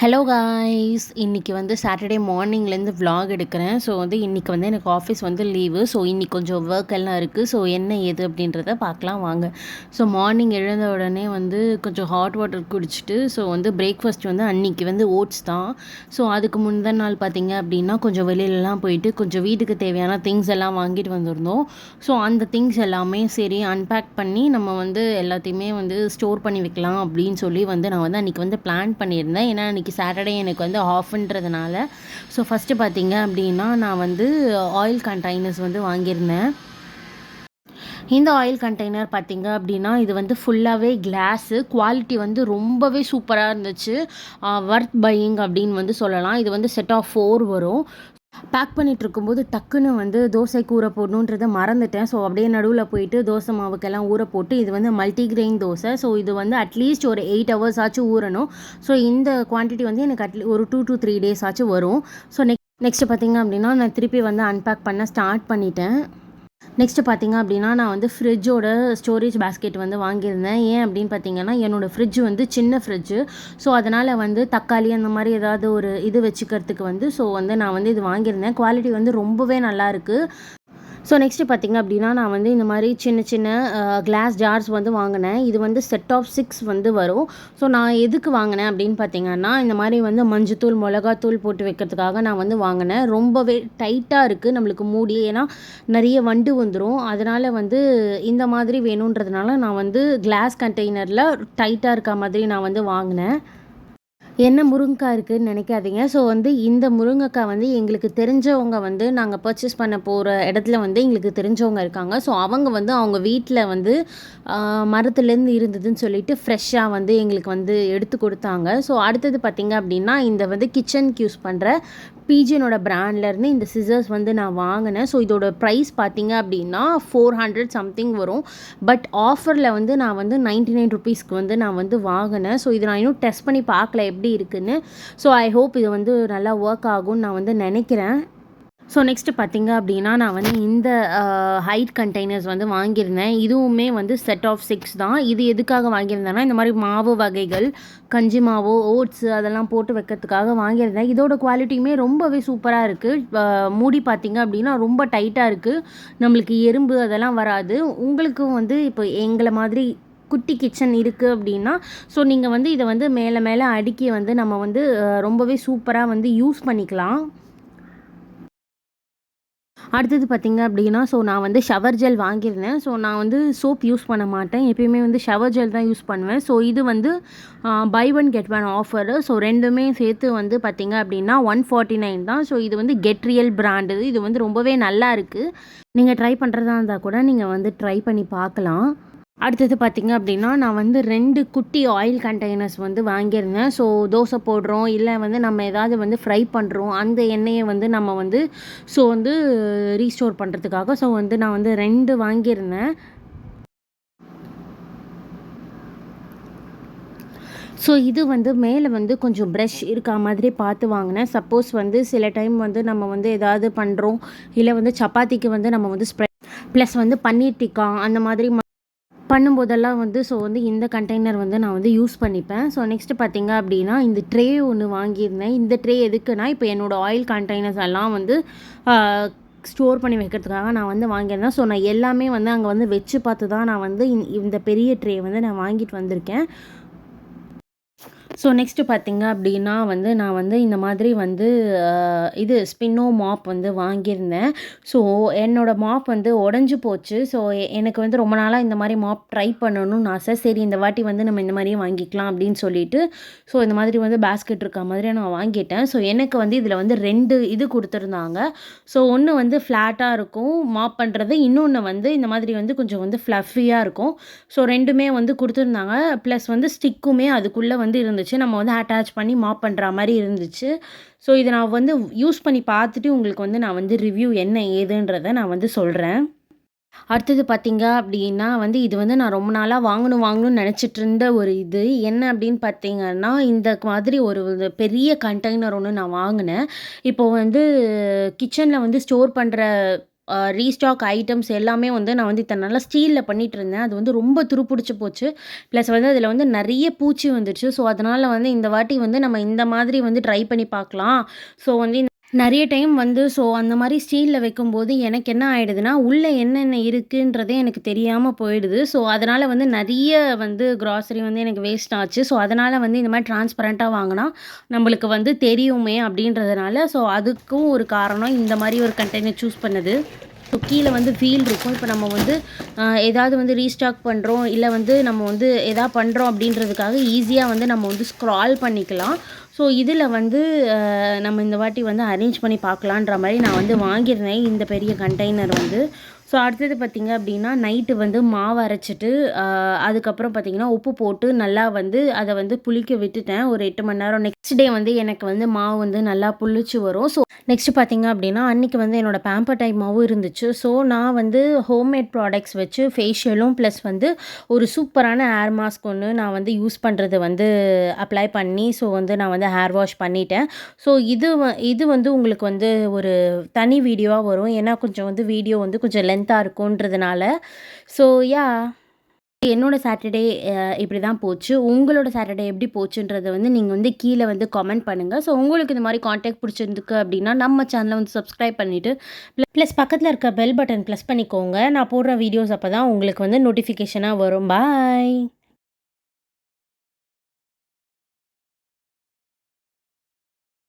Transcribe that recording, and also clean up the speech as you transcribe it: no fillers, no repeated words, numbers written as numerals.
Hello guys, இன்றைக்கி வந்து Saturday மார்னிங்லேருந்து vlog எடுக்கிறேன். ஸோ வந்து இன்றைக்கி வந்து எனக்கு ஆஃபீஸ் வந்து லீவு. ஸோ இன்றைக்கி கொஞ்சம் ஒர்க் எல்லாம் இருக்குது. ஸோ என்ன ஏது அப்படின்றத பார்க்கலாம் வாங்க. ஸோ மார்னிங் எழுந்த உடனே வந்து கொஞ்சம் ஹாட் வாட்டர் குடிச்சிட்டு ஸோ வந்து பிரேக்ஃபாஸ்ட் வந்து அன்றைக்கி வந்து ஓட்ஸ் தான். ஸோ அதுக்கு முந்தின நாள் பார்த்திங்க அப்படின்னா கொஞ்சம் வெளியிலலாம் போயிட்டு கொஞ்சம் வீட்டுக்கு தேவையான திங்ஸ் எல்லாம் வாங்கிட்டு வந்திருந்தோம். ஸோ அந்த திங்ஸ் எல்லாமே சரி அன்பேக் பண்ணி நம்ம வந்து எல்லாத்தையுமே வந்து ஸ்டோர் பண்ணி வைக்கலாம் அப்படின்னு சொல்லி வந்து நான் வந்து அன்றைக்கி வந்து பிளான் பண்ணியிருந்தேன். ஏன்னா இன்றைக்கி சாட்டர்டே எனக்கு வந்து ஆஃப்ன்றதுனால. ஸோ ஃபஸ்ட்டு பார்த்திங்க அப்படின்னா நான் வந்து ஆயில் கண்டெய்னர்ஸ் வந்து வாங்கியிருந்தேன். இந்த ஆயில் கண்டெய்னர் பார்த்திங்க அப்படின்னா இது வந்து ஃபுல்லாகவே கிளாஸு, குவாலிட்டி வந்து ரொம்பவே சூப்பராக இருந்துச்சு. வர்த் பையிங் அப்படின்னு வந்து சொல்லலாம். இது வந்து செட் ஆஃப் 4 வரும். பேக் பண்ணிகிட்ருக்கும்போது டக்குன்னு வந்து தோசைக்கு ஊற போடணுன்றதை மறந்துட்டேன். ஸோ அப்படியே நடுவில் போயிட்டு தோசை மாவுக்கெல்லாம் ஊற போட்டு இது வந்து மல்டிகிரெயின் தோசை. ஸோ இது வந்து அட்லீஸ்ட் ஒரு 8 ஹவர்ஸ் ஆச்சும் ஊறணும். ஸோ இந்த குவான்டிட்டி வந்து எனக்கு ஒரு 2 to 3 days ஆச்சும் வரும். ஸோ நெக்ஸ்ட்டு பார்த்திங்க அப்படின்னா நான் திருப்பி வந்து அன்பேக் பண்ண ஸ்டார்ட் பண்ணிட்டேன். நெக்ஸ்ட்டு பார்த்திங்க அப்படின்னா நான் வந்து ஃப்ரிட்ஜோட ஸ்டோரேஜ் பேஸ்கெட் வந்து வாங்கியிருந்தேன். ஏன் அப்படின்னு பார்த்தீங்கன்னா என்னோடய ஃப்ரிட்ஜ் வந்து சின்ன ஃப்ரிட்ஜு. ஸோ அதனால் வந்து தக்காளி அந்த மாதிரி ஏதாவது ஒரு இது வச்சுக்கிறதுக்கு வந்து ஸோ வந்து நான் வந்து இது வாங்கியிருந்தேன். குவாலிட்டி வந்து ரொம்பவே நல்லாயிருக்கு. ஸோ நெக்ஸ்ட்டு பார்த்திங்க அப்படின்னா நான் வந்து இந்த மாதிரி சின்ன சின்ன கிளாஸ் ஜார்ஸ் வந்து வாங்கினேன். இது வந்து செட் ஆஃப் 6 வந்து வரும். ஸோ நான் எதுக்கு வாங்கினேன் அப்படின்னு பார்த்திங்கன்னா இந்த மாதிரி வந்து மஞ்சத்தூள் மிளகாத்தூள் போட்டு வைக்கிறதுக்காக நான் வந்து வாங்கினேன். ரொம்பவே டைட்டாக இருக்குது நம்மளுக்கு மூடி. ஏன்னா நிறைய வண்டு வந்துடும். அதனால் வந்து இந்த மாதிரி வேணுன்றதுனால நான் வந்து கிளாஸ் கண்டெய்னரில் டைட்டாக இருக்க மாதிரி நான் வந்து வாங்கினேன். என்ன முருங்கைக்காய் இருக்குதுன்னு நினைக்காதீங்க. ஸோ வந்து இந்த முருங்கைக்காய் வந்து எங்களுக்கு தெரிஞ்சவங்க வந்து நாங்கள் பர்ச்சேஸ் பண்ண போகிற இடத்துல வந்து எங்களுக்கு தெரிஞ்சவங்க இருக்காங்க. ஸோ அவங்க வந்து அவங்க வீட்டில் வந்து மரத்துலேருந்து இருந்ததுன்னு சொல்லிட்டு ஃப்ரெஷ்ஷாக வந்து எங்களுக்கு வந்து எடுத்து கொடுத்தாங்க. ஸோ அடுத்தது பார்த்திங்க அப்படின்னா இந்த வந்து கிச்சனுக்கு யூஸ் பண்ணுற பீஜனோட பிராண்ட்லேருந்து இந்த சிசர்ஸ் வந்து நான் வாங்கினேன். ஸோ இதோட ப்ரைஸ் பார்த்திங்க அப்படின்னா 400 சம்திங் வரும். பட் ஆஃபரில் வந்து நான் வந்து 99 ருபீஸ்க்கு வந்து நான் வந்து வாங்கினேன். ஸோ இது நான் இன்னும் டெஸ்ட் பண்ணி பார்க்கல எப்படி இருக்குன்னு. ஸோ ஐ ஹோப் இது வந்து நல்லா ஒர்க் ஆகும்னு நான் வந்து நினைக்கிறேன். ஸோ நெக்ஸ்ட்டு பார்த்திங்க அப்படின்னா நான் வந்து இந்த ஹைட் கண்டெய்னர்ஸ் வந்து வாங்கியிருந்தேன். இதுவுமே வந்து செட் ஆஃப் 6 தான். இது எதுக்காக வாங்கியிருந்தேன்னா இந்த மாதிரி மாவு வகைகள், கஞ்சி மாவு, ஓட்ஸு அதெல்லாம் போட்டு வைக்கிறதுக்காக வாங்கியிருந்தேன். இதோட குவாலிட்டியுமே ரொம்பவே சூப்பராக இருக்குது. மூடி பார்த்திங்க அப்படின்னா ரொம்ப டைட்டாக இருக்குது. நம்மளுக்கு எறும்பு அதெல்லாம் வராது. உங்களுக்கும் வந்து இப்போ எங்களை மாதிரி குட்டி கிச்சன் இருக்குது அப்படின்னா ஸோ நீங்கள் வந்து இதை வந்து மேலே மேலே அடுக்கி வந்து நம்ம வந்து ரொம்பவே சூப்பராக வந்து யூஸ் பண்ணிக்கலாம். அடுத்தது பார்த்திங்க அப்படின்னா ஸோ நான் வந்து ஷவர் ஜெல் வாங்கியிருந்தேன். ஸோ நான் வந்து சோப் யூஸ் பண்ண மாட்டேன். எப்பயுமே வந்து ஷவர் ஜெல் தான் யூஸ் பண்ணுவேன். ஸோ இது வந்து buy one get one offer. So ரெண்டுமே சேர்த்து வந்து பார்த்திங்க அப்படின்னா 149 தான். ஸோ இது வந்து கெட் ரியல் பிராண்டு. இது வந்து ரொம்பவே நல்லா இருக்குது. நீங்கள் ட்ரை பண்ணுறதா இருந்தால் கூட நீங்கள் வந்து ட்ரை பண்ணி பார்க்கலாம். அடுத்தது பார்த்திங்க அப்படின்னா நான் வந்து 2 குட்டி ஆயில் கண்டெய்னர்ஸ் வந்து வாங்கியிருந்தேன். ஸோ தோசை போடுறோம் இல்லை வந்து நம்ம ஏதாவது வந்து ஃப்ரை பண்ணுறோம் அந்த எண்ணெயை வந்து நம்ம வந்து ஸோ வந்து ரீஸ்டோர் பண்ணுறதுக்காக ஸோ வந்து நான் வந்து 2 வாங்கியிருந்தேன். ஸோ இது வந்து மேலே வந்து கொஞ்சம் ப்ரஷ் இருக்கா மாதிரி பார்த்து வாங்கினேன். சப்போஸ் வந்து சில டைம் வந்து நம்ம வந்து ஏதாவது பண்ணுறோம் இல்லை வந்து சப்பாத்திக்கு வந்து நம்ம வந்து ஸ்ப்ரெட் ப்ளஸ் வந்து பன்னீர் டிக்கா அந்த மாதிரி பண்ணும்போதெல்லாம் வந்து ஸோ வந்து இந்த கண்டெய்னர் வந்து நான் வந்து யூஸ் பண்ணிப்பேன். ஸோ நெக்ஸ்ட்டு பார்த்திங்க அப்படின்னா இந்த ட்ரே ஒன்று வாங்கியிருந்தேன். இந்த ட்ரே எதுக்குன்னா இப்போ என்னோடய ஆயில் கண்டெய்னர்ஸ் எல்லாம் வந்து ஸ்டோர் பண்ணி வைக்கிறதுக்காக நான் வந்து வாங்கியிருந்தேன். ஸோ நான் எல்லாமே வந்து அங்கே வந்து வச்சு பார்த்து தான் நான் வந்து இந்த பெரிய ட்ரே வந்து நான் வாங்கிட்டு வந்திருக்கேன். ஸோ நெக்ஸ்ட்டு பார்த்திங்க அப்படின்னா வந்து நான் வந்து இந்த மாதிரி வந்து இது ஸ்பின்னோ மாப் வந்து வாங்கியிருந்தேன். ஸோ என்னோடய மாப் வந்து உடஞ்சி போச்சு. ஸோ எனக்கு வந்து ரொம்ப நாளாக இந்த மாதிரி மாப் ட்ரை பண்ணணும்னு ஆசை. சரி இந்த வாட்டி வந்து நம்ம இந்த மாதிரியே வாங்கிக்கலாம் அப்படின்னு சொல்லிட்டு ஸோ இந்த மாதிரி வந்து பேஸ்கெட் இருக்க மாதிரியே நான் வாங்கிட்டேன். ஸோ எனக்கு வந்து இதில் வந்து 2 இது கொடுத்துருந்தாங்க. ஸோ ஒன்று வந்து ஃப்ளாட்டாக இருக்கும் மாப் பண்ணுறது, இன்னொன்று வந்து இந்த மாதிரி வந்து கொஞ்சம் வந்து ஃப்ளஃபியாக இருக்கும். ஸோ 2மே வந்து கொடுத்துருந்தாங்க. ப்ளஸ் வந்து ஸ்டிக்குமே அதுக்குள்ளே வந்து இருந்துச்சு. நம்ம வந்து அட்டாச் பண்ணி மாப் பண்ணுற மாதிரி இருந்துச்சு. ஸோ இதை நான் வந்து யூஸ் பண்ணி பார்த்துட்டு உங்களுக்கு வந்து நான் வந்து ரிவ்யூ என்ன ஏதுன்றதை நான் வந்து சொல்கிறேன். அடுத்தது பார்த்திங்க அப்படின்னா வந்து இது வந்து நான் ரொம்ப நாளாக வாங்கணும்னு நினச்சிட்டு இருந்த ஒரு இது என்ன அப்படின்னு பார்த்திங்கன்னா இந்த மாதிரி ஒரு பெரிய கண்டெய்னர் ஒன்று நான் வாங்கினேன். இப்போது வந்து கிச்சனில் வந்து ஸ்டோர் பண்ணுற ரீஸ்டாக் ஐட்டம்ஸ் எல்லாமே வந்து நான் வந்து இத்தனை நாளாக ஸ்டீலில் பண்ணிகிட்டு இருந்தேன். அது வந்து ரொம்ப துருப்பிடிச்சு போச்சு. ப்ளஸ் வந்து அதில் வந்து நிறைய பூச்சி வந்துடுச்சு. ஸோ அதனால் வந்து இந்த வாட்டி வந்து நம்ம இந்த மாதிரி வந்து ட்ரை பண்ணி பார்க்கலாம். ஸோ வந்து நிறைய டைம் வந்து அந்த மாரி ஸ்டீலில் வைக்கும்போது எனக்கு என்ன ஆயிடுதுன்னா, உள்ளே என்னென்ன இருக்குன்றதே எனக்கு தெரியாம போயிடுது. ஸோ அதனால் வந்து நிறைய வந்து கிராசரி வந்து எனக்கு வேஸ்ட் ஆச்சு. ஸோ அதனால் வந்து இந்த மாரி டிரான்ஸ்பரண்ட்டா வாங்குனா, நம்மளுக்கு வந்து தெரியுமே அப்படின்றதுனால, ஸோ அதுக்கும் ஒரு காரணம் இந்த மாரி ஒரு கண்டெய்னர் சூஸ் பண்ணது. ஸோ கீழே வந்து வீல் இருக்கும். இப்போ நம்ம வந்து ஏதாவது வந்து ரீஸ்டாக் பண்ணுறோம், இல்லை வந்து நம்ம வந்து எதா பண்ணுறோம் அப்படின்றதுக்காக ஈஸியாக வந்து நம்ம வந்து ஸ்க்ரால் பண்ணிக்கலாம். ஸோ இதில் வந்து நம்ம இந்த வாட்டி வந்து அரேஞ்ச் பண்ணி பார்க்கலான்ற மாரி நான் வந்து வாங்கியிருந்தேன் இந்த பெரிய கண்டெய்னர் வந்து. ஸோ அடுத்தது பார்த்திங்க அப்படின்னா, நைட்டு வந்து மாவு அரைச்சிட்டு அதுக்கப்புறம் பார்த்திங்கன்னா, உப்பு போட்டு நல்லா வந்து அதை வந்து புளிக்க விட்டுட்டேன் ஒரு 8 மணி நேரம். நெக்ஸ்ட் டே வந்து எனக்கு வந்து மாவு வந்து நல்லா புளிச்சு வரும். ஸோ நெக்ஸ்ட்டு பார்த்திங்க அப்படின்னா, அன்றைக்கி வந்து என்னோடய பேம்பர் டைப் மாவும் இருந்துச்சு. ஸோ நான் வந்து ஹோம்மேட் ப்ராடக்ட்ஸ் வச்சு ஃபேஷியலும் ப்ளஸ் வந்து ஒரு சூப்பரான ஹேர் மாஸ்க் ஒன்று நான் வந்து யூஸ் பண்ணுறது வந்து அப்ளை பண்ணி, ஸோ வந்து நான் வந்து ஹேர் வாஷ் பண்ணிட்டேன். ஸோ இது வந்து உங்களுக்கு வந்து ஒரு தனி வீடியோவாக வரும். ஏன்னா கொஞ்சம் வந்து வீடியோ வந்து கொஞ்சம் லென்த்தாக இருக்குன்றதுனால. ஸோ என்னோட சாட்டர்டே இப்படி தான் போச்சு. உங்களோட சாட்டர்டே எப்படி போச்சுன்றத வந்து நீங்க வந்து கீழ வந்து கமெண்ட் பண்ணுங்க. ஸோ உங்களுக்கு இந்த மாரி கான்டென்ட் பிடிச்சிருக்கு அப்படின்னா, நம்ம சேனலை வந்து சப்ஸ்கிரைப் பண்ணிட்டு, ப்ளஸ் பக்கத்துல இருக்க பெல் பட்டன் ப்ளஸ் பண்ணிக்கோங்க. நான் போடுற வீடியோஸ் அப்பதான் உங்களுக்கு வந்து நோட்டிஃபிகேஷனா வரும். பாய்.